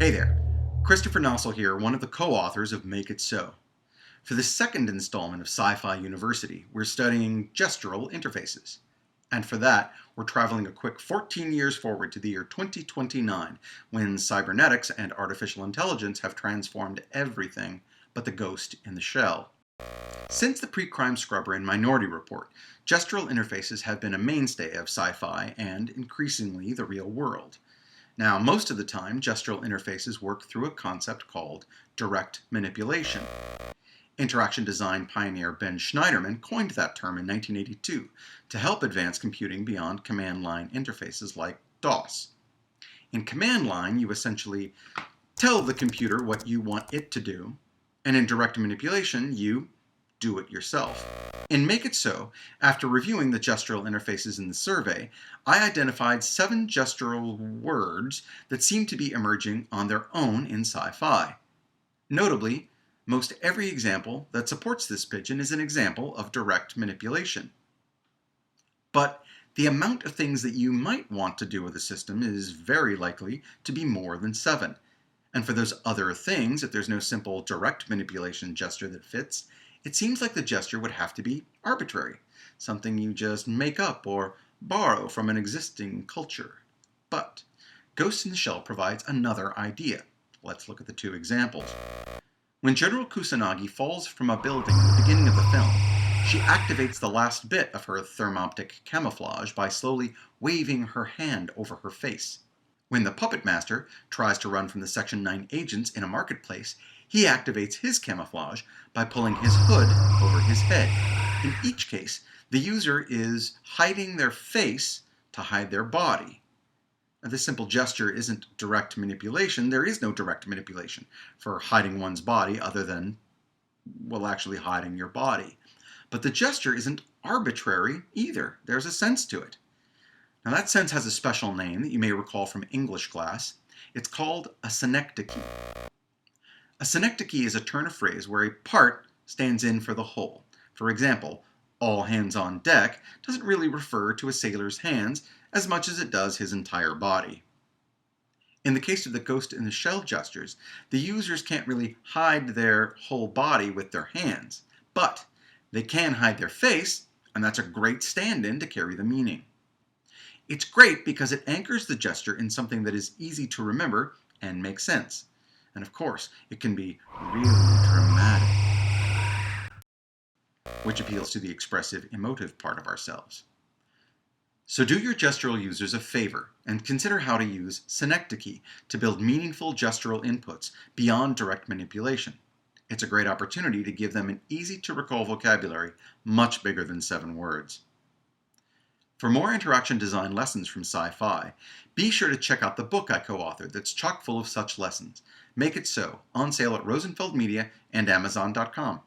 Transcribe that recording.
Hey there, Christopher Nossel here, one of the co-authors of Make It So. For the second installment of Sci-Fi University, we're studying gestural interfaces. And for that, we're traveling a quick 14 years forward to the year 2029, when cybernetics and artificial intelligence have transformed everything but the ghost in the shell. Since the pre-crime scrubber in Minority Report, gestural interfaces have been a mainstay of sci-fi and, increasingly, the real world. Now, most of the time, gestural interfaces work through a concept called direct manipulation. Interaction design pioneer Ben Schneiderman coined that term in 1982 to help advance computing beyond command line interfaces like DOS. In command line, you essentially tell the computer what you want it to do, and in direct manipulation, you do it yourself. In Make It So, after reviewing the gestural interfaces in the survey, I identified 7 gestural words that seem to be emerging on their own in sci-fi. Notably, most every example that supports this pigeon is an example of direct manipulation. But the amount of things that you might want to do with a system is very likely to be more than 7. And for those other things, if there's no simple direct manipulation gesture that fits, it seems like the gesture would have to be arbitrary, something you just make up or borrow from an existing culture. But Ghost in the Shell provides another idea. Let's look at the 2 examples. When General Kusanagi falls from a building at the beginning of the film, she activates the last bit of her thermoptic camouflage by slowly waving her hand over her face. When the puppet master tries to run from the Section 9 agents in a marketplace, he activates his camouflage by pulling his hood over his head. In each case, the user is hiding their face to hide their body. Now, this simple gesture isn't direct manipulation. There is no direct manipulation for hiding one's body other than, well, actually hiding your body. But the gesture isn't arbitrary either. There's a sense to it. Now, that sense has a special name that you may recall from English class. It's called a synecdoche. A synecdoche is a turn of phrase where a part stands in for the whole. For example, all hands on deck doesn't really refer to a sailor's hands as much as it does his entire body. In the case of the Ghost in the Shell gestures, the users can't really hide their whole body with their hands, but they can hide their face, and that's a great stand-in to carry the meaning. It's great because it anchors the gesture in something that is easy to remember and makes sense. And of course, it can be really dramatic, which appeals to the expressive, emotive part of ourselves. So do your gestural users a favor and consider how to use synecdoche to build meaningful gestural inputs beyond direct manipulation. It's a great opportunity to give them an easy-to-recall vocabulary much bigger than 7 words. For more interaction design lessons from sci-fi, be sure to check out the book I co-authored that's chock full of such lessons. Make It So, on sale at Rosenfeld Media and Amazon.com.